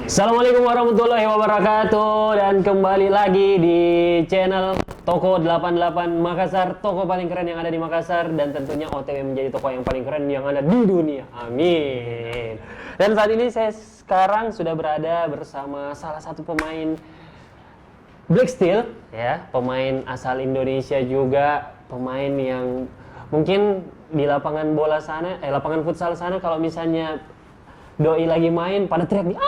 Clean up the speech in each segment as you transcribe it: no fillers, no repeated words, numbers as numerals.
Assalamualaikum warahmatullahi wabarakatuh. Dan kembali lagi di channel Toko 88 Makassar, toko paling keren yang ada di Makassar, dan tentunya OTW menjadi toko yang paling keren yang ada di dunia. Amin. Dan saat ini saya sekarang sudah berada bersama salah satu pemain Black Steel, ya, pemain asal Indonesia juga, pemain yang mungkin di lapangan bola sana, lapangan futsal sana, kalau misalnya doi lagi main pada teriak nih,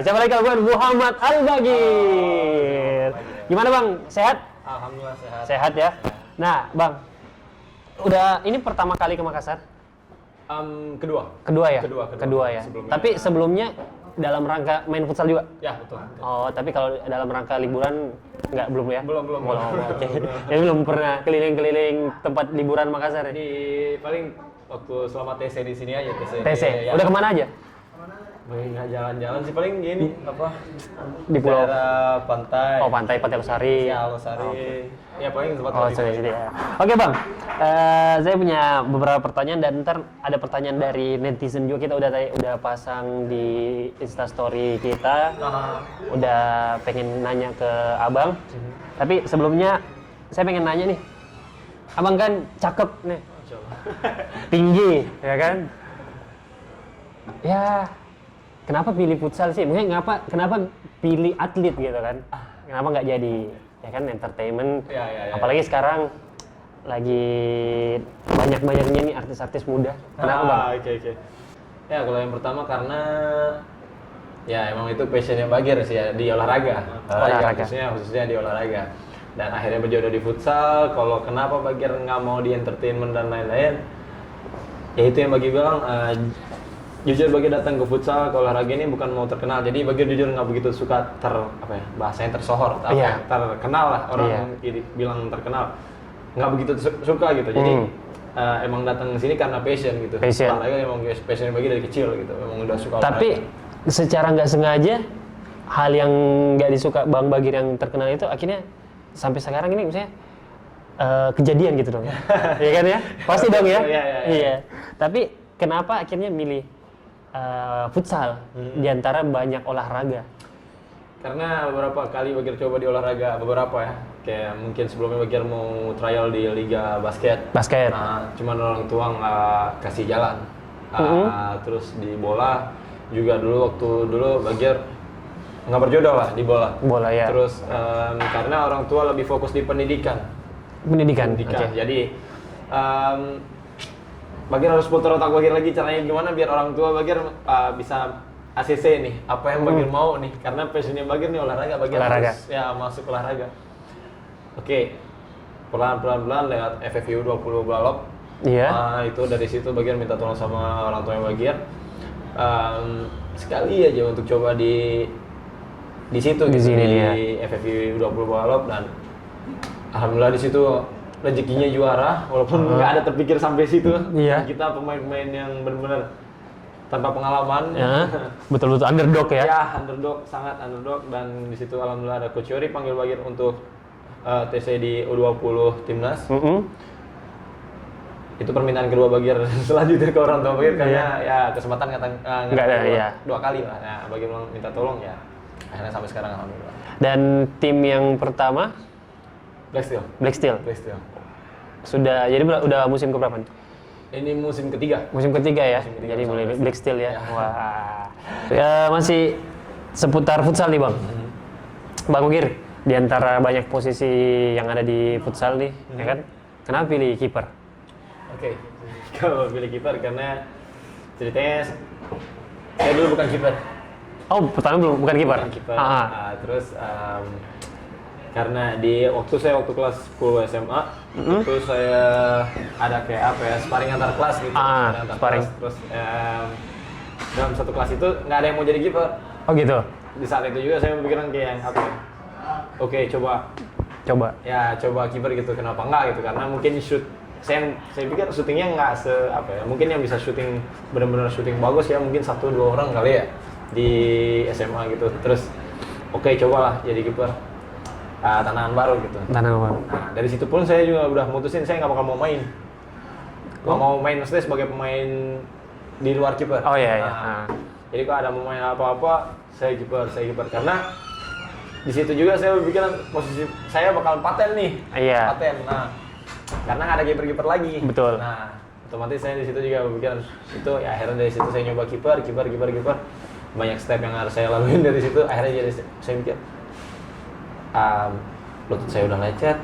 siapa lagi kalau bukan Muhammad Al-Bagir. Gimana Bang, sehat? Alhamdulillah sehat. Sehat ya. Nah Bang, udah ini pertama kali ke Makassar? Kedua Ya? Kedua ya. Tapi sebelumnya dalam rangka main futsal juga? Ya betul. Oh, tapi kalau dalam rangka liburan belum ya? Belum. Oke. Jadi belum pernah keliling-keliling tempat liburan Makassar ya? Di paling waktu selama TC di sini aja TC. Ya. Udah kemana aja? Nggak jalan-jalan sih, paling gini Di pulau daerah pantai. Oh, pantai Losari. Ya, Losari. Ya paling tempat sini ya. Oke Bang, saya punya beberapa pertanyaan, dan ntar ada pertanyaan dari netizen juga. Kita udah pasang di Instastory kita. Udah pengen nanya ke Abang. Tapi sebelumnya saya pengen nanya nih, Abang kan cakep nih, tinggi, ya kan? Ya, kenapa pilih futsal sih? Mungkin kenapa pilih atlet gitu kan? Kenapa nggak jadi, ya kan, entertainment? Ya. Apalagi sekarang lagi banyak-banyaknya nih artis-artis muda. Kenapa Bang? Oke. Ya kalau yang pertama karena ya emang itu passionnya Bagir sih ya, di olahraga. Khususnya di olahraga. Dan akhirnya berjodoh di futsal. Kalau kenapa Bagir nggak mau di entertainment dan lain-lain, ya itu yang Bagir bilang, jujur Bagir datang ke futsal, ke olahraga ini bukan mau terkenal. Jadi Bagir jujur nggak begitu suka bahasanya tersohor, terkenal lah, orang bilang terkenal, nggak begitu suka gitu. Jadi emang datang ke sini karena passion gitu. Olahraga emang passion Bagir dari kecil gitu, emang udah suka olahraga. Tapi secara nggak sengaja, hal yang nggak disuka Bang Bagir yang terkenal itu akhirnya sampai sekarang ini misalnya kejadian gitu dong. Iya kan ya? Pasti dong ya? Iya. Tapi kenapa akhirnya milih futsal di antara banyak olahraga? Karena beberapa kali Bagir coba di olahraga, beberapa ya. Kayak mungkin sebelumnya Bagir mau trial di liga basket. Cuman orang tua nggak kasih jalan. Terus di bola juga waktu dulu Bagir nggak berjodoh lah di bola. Ya. Terus karena orang tua lebih fokus di pendidikan. Okay. Jadi Bagir harus putar otak Bagir lagi, caranya gimana biar orang tua Bagir bisa ACC nih, apa yang Bagir mau nih, karena passionnya Bagir nih olahraga, Bagir harus ya masuk olahraga. Oke, pelan-pelan lewat FFU 20 Balok. Iya. Itu dari situ Bagir minta tolong sama orang tua Bagir, sekali aja untuk coba di situ di gitu, sini di FFU 20 Balok, dan alhamdulillah di situ rezekinya juara, walaupun nggak ada terpikir sampai situ. Iya. Kita pemain-pemain yang benar-benar tanpa pengalaman. Betul-betul underdog ya? Ya, underdog, sangat underdog. Dan di situ alhamdulillah ada Coach Yori panggil Bagir untuk TC di U20 Timnas. Itu permintaan kedua Bagir selanjutnya ke orang tua Bagir, karena ya kesempatan nggak ada dua kali lah. Nah, Bagir bilang minta tolong, ya akhirnya sampai sekarang alhamdulillah. Dan tim yang pertama? Black Steel. Sudah, jadi udah musim keberapa nih? Ini musim ketiga. Musim ketiga ya? Jadi mulai Black Steel ya? Wah. Masih seputar futsal nih Bang. Bang Bagir, di antara banyak posisi yang ada di futsal nih, ya kan? Kenapa pilih kiper? Oke, kalau pilih kiper karena ceritanya saya dulu bukan kiper. Oh, pertama bukan kiper? Terus karena waktu kelas 10 SMA, itu saya ada kayak sparring antar kelas gitu. Sparring. Terus dalam satu kelas itu nggak ada yang mau jadi kiper. Oh gitu? Di saat itu juga saya memikirkan kayak oke, coba kiper gitu, kenapa enggak gitu, karena mungkin saya pikir syutingnya nggak mungkin yang bisa syuting benar-benar syuting bagus ya mungkin 1-2 orang kali ya di SMA gitu. Terus cobalah jadi kiper. Tantangan baru gitu. Nah, dari situ pun saya juga udah mutusin saya nggak bakal mau main. Nggak mau main maksudnya sebagai pemain di luar kiper. Oh iya. Jadi kalau ada pemain apa-apa, saya kiper karena di situ juga saya berpikiran posisi saya bakal paten nih. Iya. Paten. Nah, karena nggak ada kiper lagi. Betul. Nah, otomatis saya di situ juga berpikiran itu ya akhirnya dari situ saya nyoba kiper. Banyak step yang harus saya laluin dari situ. Akhirnya jadi saya mikir lutut saya udah lecet,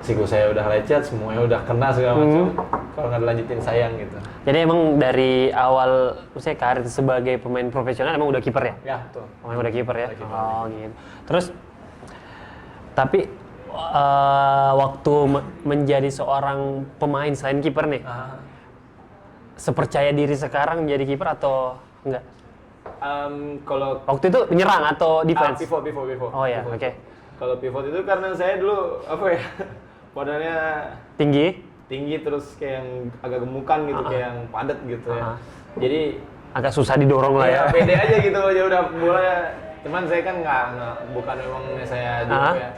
siku saya udah lecet, semuanya udah kena segala macam. Kalau nggak dilanjutin sayang gitu. Jadi emang dari awal saya karir sebagai pemain profesional emang udah kiper ya? Ya, betul. Pemain udah kiper ya? Udah kiper. Oh gitu. Terus tapi waktu menjadi seorang pemain selain kiper nih, sepercaya diri sekarang menjadi kiper atau enggak? Kalau Waktu itu menyerang atau defense? pivot. Oh ya, Pivot. oke. Kalau pivot itu karena saya dulu apa ya, badannya tinggi terus kayak yang agak gemukan gitu, kayak yang padat gitu ya. Jadi Agak susah didorong lah ya. pede aja gitu aja udah bola. Cuman saya kan nggak bukan memang saya juga ya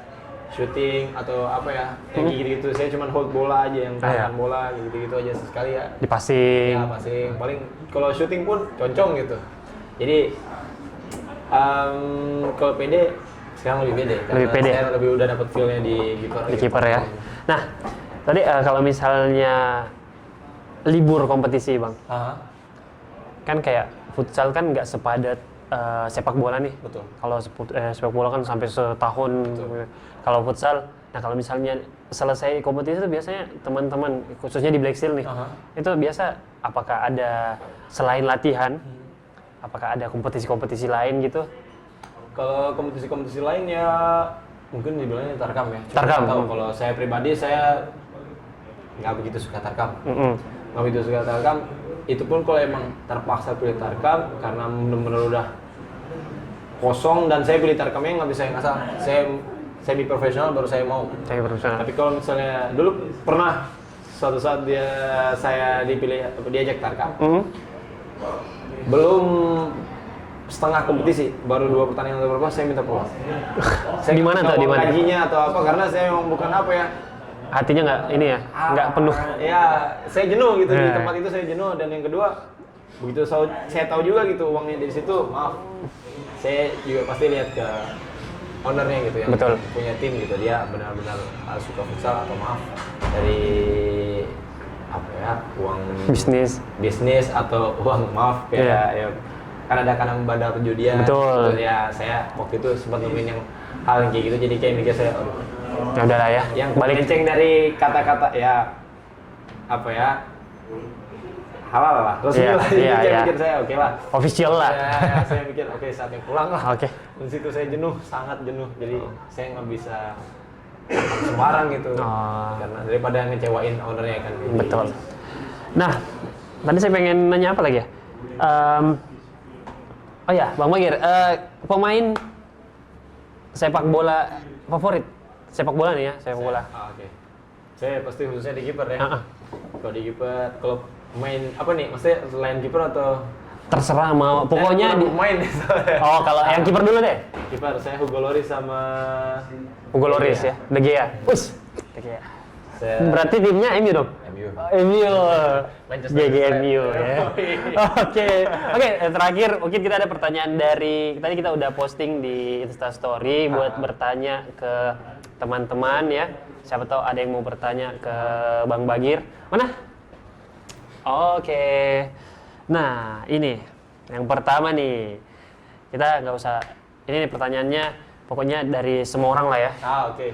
shooting atau apa ya yang gitu. Saya cuma hold bola aja, yang tahan bola gitu aja sekali ya. Di passing. Ya passing. Paling kalau shooting pun concong gitu. Jadi kalau pede sekarang lebih pede karena saya lebih udah dapat feel-nya di kiper. Di kiper ya. Nah, tadi kalau misalnya libur kompetisi bang, kan kayak futsal kan nggak sepadat sepak bola nih. Betul. Kalau sepak bola kan sampai setahun. Kalau futsal, nah kalau misalnya selesai kompetisi itu biasanya teman-teman khususnya di Black Steel nih, itu biasa apakah ada selain latihan, apakah ada kompetisi-kompetisi lain gitu? Kalau kompetisi-kompetisi lain ya mungkin dibilangnya tarkam ya. Tarkam. Kalau saya pribadi saya nggak begitu suka tarkam. Nggak begitu suka tarkam. Itu pun kalau emang terpaksa pilih tarkam karena benar-benar udah kosong dan saya pilih tarkamnya nggak bisa yang asal. Saya semi profesional baru saya mau. Saya profesional. Tapi kalau misalnya dulu pernah suatu saat saya diajak tarkam. Belum setengah kompetisi, baru 2 pertandingan atau berapa saya minta pulang. Saya Di mana tuh? Di mana? Gajinya atau apa karena saya memang bukan apa ya. Hatinya nggak ini ya, nggak penuh. Ya, saya jenuh gitu di tempat itu saya jenuh dan yang kedua begitu saya tahu juga gitu uangnya dari situ, maaf. Saya juga pasti lihat ke ownernya gitu yang punya tim gitu, dia benar-benar suka futsal atau maaf dari apa ya uang bisnis atau uang maaf kayak ya kan ada kadang bandar perjudian. Betul. Gitu, ya saya waktu itu sempat nemuin yang hal yang kayak gitu jadi kayak mikir saya ya udah lah ya. Yang melenceng dari kata-kata ya apa ya halal lah. Terus mikir saya oke lah. Official lah. Ya, saya mikir oke saatnya pulang lah. Oke. Di situ saya jenuh, sangat jenuh. Jadi saya nggak bisa sembarang gitu. Karena daripada ngecewain ownernya kan. Betul. Nah, tadi saya pengen nanya apa lagi ya? Oh ya, Bang Bagir, pemain sepak bola favorit? Sepak bola nih ya, sepak bola. Oke. Saya pasti khususnya di kiper ya. Kalau di kiper, kalau main apa nih? Maksudnya selain kiper atau? Terserah mau, pokoknya di main. Oh, kalau yang kiper dulu deh. Kiper saya Hugo Loris sama Hugo Loris ya, De Gea. Us, De Gea. Berarti timnya MU dong? MU. GGMU ya. Oke, terakhir mungkin kita ada pertanyaan dari tadi kita udah posting di Insta Story buat bertanya ke teman-teman ya. Siapa tahu ada yang mau bertanya ke Bang Bagir. Mana? Oke. Nah, ini yang pertama nih. Kita nggak usah ini nih pertanyaannya pokoknya dari semua orang lah ya. Oke.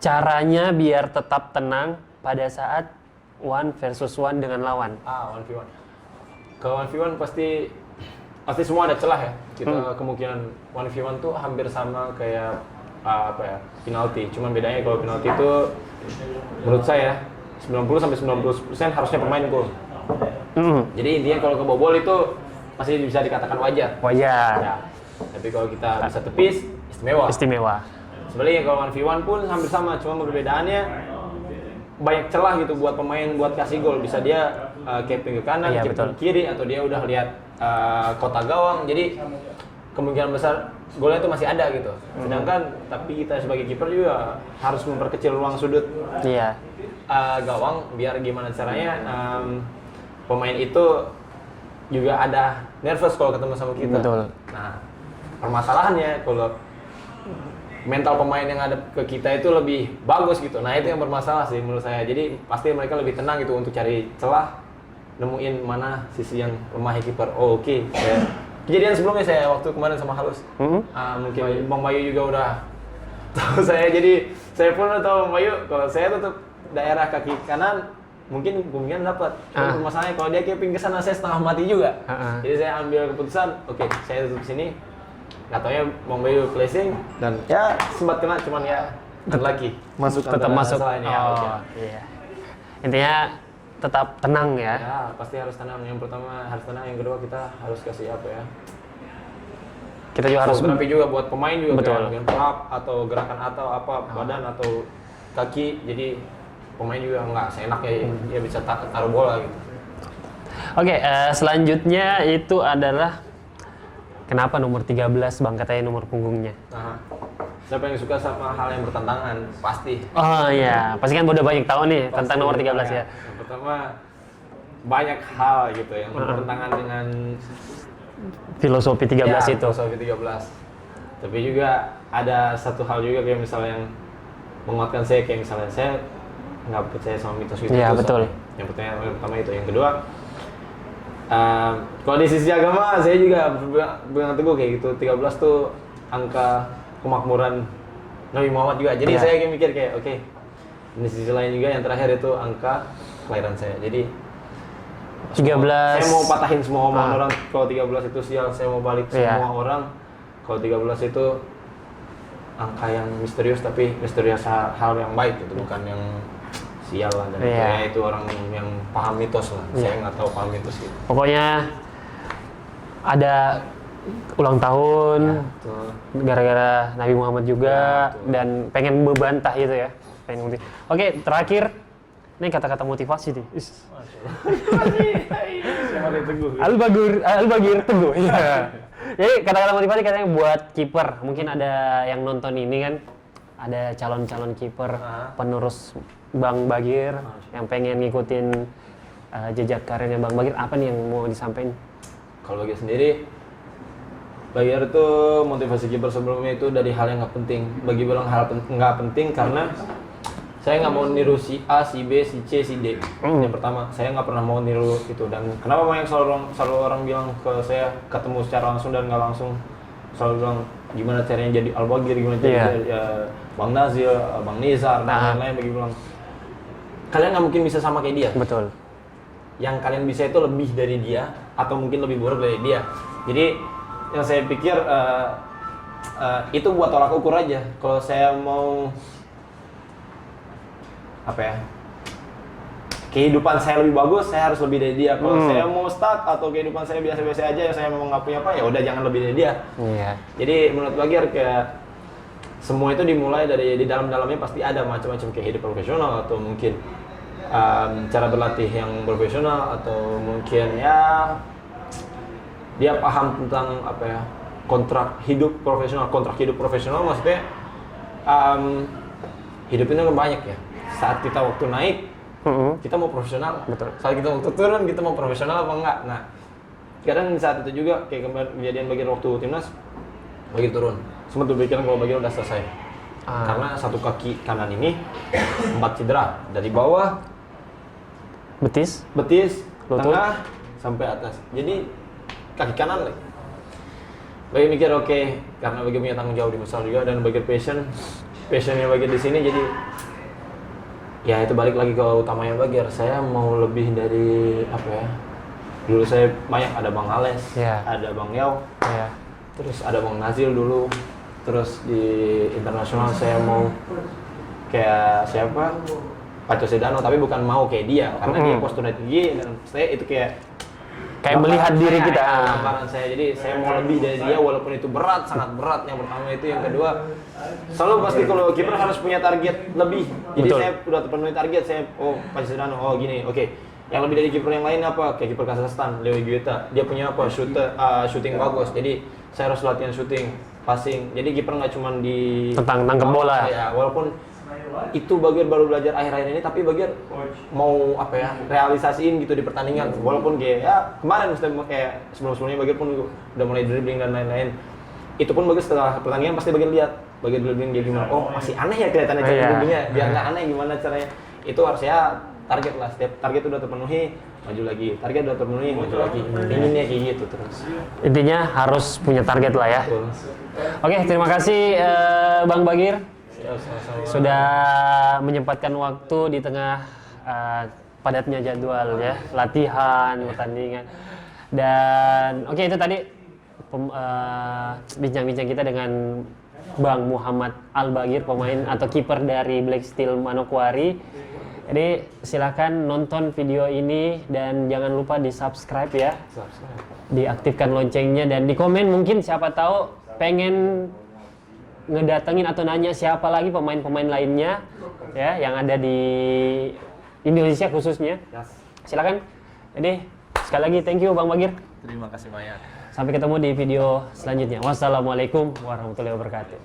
Caranya biar tetap tenang pada saat 1 versus 1 dengan lawan. 1v1. Kalau 1v1 pasti semua ada celah ya. Kita kemungkinan 1v1 tuh hampir sama kayak apa ya? Penalti. Cuman bedanya kalau penalti itu menurut saya 90-90% harusnya pemain gol. Jadi intinya kalau kebobol itu masih bisa dikatakan wajar. Ya. Tapi kalau kita bisa tepis, istimewa. Sebenarnya kalau 1v1 pun hampir sama, cuma perbedaannya banyak celah gitu buat pemain buat kasih gol. Bisa dia capping ke kanan, capping ke kiri, atau dia udah lihat kotak gawang. Jadi kemungkinan besar golnya itu masih ada gitu. Sedangkan tapi kita sebagai kiper juga harus memperkecil ruang sudut gawang biar gimana caranya pemain itu juga ada nervous kalau ketemu sama kita. Betul. Nah, permasalahannya kalau mental pemain yang ada ke kita itu lebih bagus gitu. Nah, itu yang bermasalah sih menurut saya. Jadi pasti mereka lebih tenang gitu untuk cari celah, nemuin mana sisi yang lemah kiper. Oh, oke. Kejadian sebelumnya saya waktu kemarin sama Halus. Mungkin Bang Bayu juga udah tahu saya. Jadi saya pun udah tahu Bang Bayu kalau saya tutup daerah kaki kanan mungkin dapat. Masalahnya kalau dia keping ke sana saya setengah mati juga. Jadi saya ambil keputusan, oke, saya tutup sini. Nggak taunya Bang Bayu placing dan ya sempat kena, cuman ya lagi tetap masuk. Iya. Intinya tetap tenang ya. Ya, pasti harus tenang. Yang pertama harus tenang, yang kedua kita harus kasih apa ya? Kita juga harus terapi juga buat pemain juga. Betul. Dengan pelap atau gerakan atau apa badan atau kaki. Jadi pemain juga nggak seenaknya dia bisa taruh bola gitu. Oke, selanjutnya itu adalah kenapa nomor 13 Bang katanya nomor punggungnya? Siapa yang suka sama hal yang bertentangan? Pasti. Oh iya, pasti kan udah banyak tahu nih Pasti tentang nomor 13 ya. Yang pertama banyak hal gitu yang bertentangan dengan Filosofi 13 itu. Filosofi 13. Tapi juga ada satu hal juga kayak misalnya yang menguatkan saya, kayak misalnya saya nggak percaya sama mitos itu. Iya, betul. Yang pertama itu. Yang kedua, kalau di sisi agama saya juga berpegang teguh kayak gitu. 13 tuh angka kemakmuran Nabi Muhammad juga. Jadi saya kayak mikir kayak oke. Di sisi lain juga yang terakhir itu angka kelahiran saya. Jadi 13. Saya mau patahin semua omongan orang kalau 13 itu sial, saya mau balik semua orang. Kalau 13 itu angka yang misterius, tapi misterius hal yang baik gitu, bukan yang sial lah. Dan itu orang yang paham mitos lah. Saya nggak tahu paham mitos gitu. Pokoknya ada ulang tahun gara-gara Nabi Muhammad juga dan pengen membantah itu ya. Oke, terakhir ini kata-kata motivasi nih. Al-Bagir Teguh. Iya. Jadi kata-kata motivasi katanya buat kiper. Mungkin ada yang nonton ini kan, ada calon-calon kiper penerus Bang Bagir yang pengen ngikutin jejak karirnya Bang Bagir. Apa nih yang mau disampaikan? Kalau Bagir sendiri, Bagir itu motivasi kiper sebelumnya itu dari hal yang nggak penting. Bagi bilang hal nggak penting karena saya nggak mau niru si A, si B, si C, si D. Yang pertama, saya nggak pernah mau niru itu. Dan kenapa banyak selalu orang bilang ke saya ketemu secara langsung dan nggak langsung selalu bilang gimana caranya jadi Al-Bagir, gimana caranya jadi Bang Nazil, Bang Nizar, dan lain-lain. Bagi bilang kalian nggak mungkin bisa sama kayak dia. Betul. Yang kalian bisa itu lebih dari dia atau mungkin lebih buruk dari dia. Jadi yang saya pikir itu buat tolak ukur aja. Kalau saya mau kehidupan saya lebih bagus, saya harus lebih dari dia. Kalau saya mau start atau kehidupan saya biasa-biasa aja, yang saya memang nggak punya apa, ya udah jangan lebih dari dia. Jadi menurut Bagir kayak semua itu dimulai dari di dalam-dalamnya pasti ada macam-macam kayak hidup profesional atau mungkin cara berlatih yang profesional atau mungkin ya dia paham tentang kontrak hidup profesional maksudnya hidup ini kan banyak ya. Saat kita waktu naik, kita mau profesional. Betul. Saat kita waktu turun, kita mau profesional apa enggak? Nah, kadang saat itu juga kayak kejadian Bagir waktu timnas, Bagir turun. Sempat berpikiran kalau Bagir udah selesai. Karena satu kaki kanan ini 4 cedera dari bawah, betis, lutut, tengah sampai atas. Jadi kaki kanan lagi. Bagir mikir oke, karena Bagir punya tanggung jawab di futsal juga dan Bagir passionnya Bagir di sini, jadi ya itu balik lagi ke utamanya Bagir. Saya mau lebih dari dulu saya banyak ada Bang Ales, ada Bang Yao, terus ada Bang Nazil dulu, terus di internasional saya mau kayak siapa, Paco Sedano, tapi bukan mau kayak dia karena dia posturnya tinggi dan saya itu kayak melihat diri kita. Gambaran saya, jadi saya mau lebih dari dia walaupun itu berat, sangat berat. Yang pertama itu, yang kedua selalu pasti kalau kiper harus punya target lebih. Jadi saya udah terpenuhi target, saya Paco Sedano, gini, oke. Yang lebih dari kiper yang lain apa? Kayak kiper Kazakhstan, Leo Guetta, dia punya shooting bagus. Jadi saya harus latihan shooting, passing. Jadi kiper nggak cuma di tentang nangkep bola. Ya, walaupun itu Bagir baru belajar akhir-akhir ini, tapi Bagir mau apa ya realisasiin gitu di pertandingan. Walaupun ya kemarin kayak sebelum-sebelumnya Bagir pun udah mulai dribbling dan lain-lain. Itu pun Bagir setelah pertandingan pasti Bagir lihat Bagir dribbling dia gimana. Oh masih aneh ya kelihatannya cara dribblingnya. Biar nggak aneh gimana caranya. Itu harusnya target lah. Setiap target udah terpenuhi, maju lagi. Target udah terpenuhi, maju lagi. Inginnya kayak gitu terus. Intinya harus punya target lah ya. Betul. Oke, terima kasih Bang Bagir Sama-sama. sudah menyempatkan waktu di tengah padatnya jadwal ya, latihan, pertandingan. Dan oke, itu tadi bincang-bincang kita dengan Bang Muhammad Al-Bagir, pemain atau kiper dari Black Steel Manokwari. Jadi silakan nonton video ini dan jangan lupa di subscribe ya, diaktifkan loncengnya dan di komen, mungkin siapa tahu pengen ngedatengin atau nanya siapa lagi pemain-pemain lainnya ya yang ada di Indonesia khususnya. Silakan. Jadi sekali lagi thank you Bang Bagir. Terima kasih banyak. Sampai ketemu di video selanjutnya. Wassalamualaikum warahmatullahi wabarakatuh.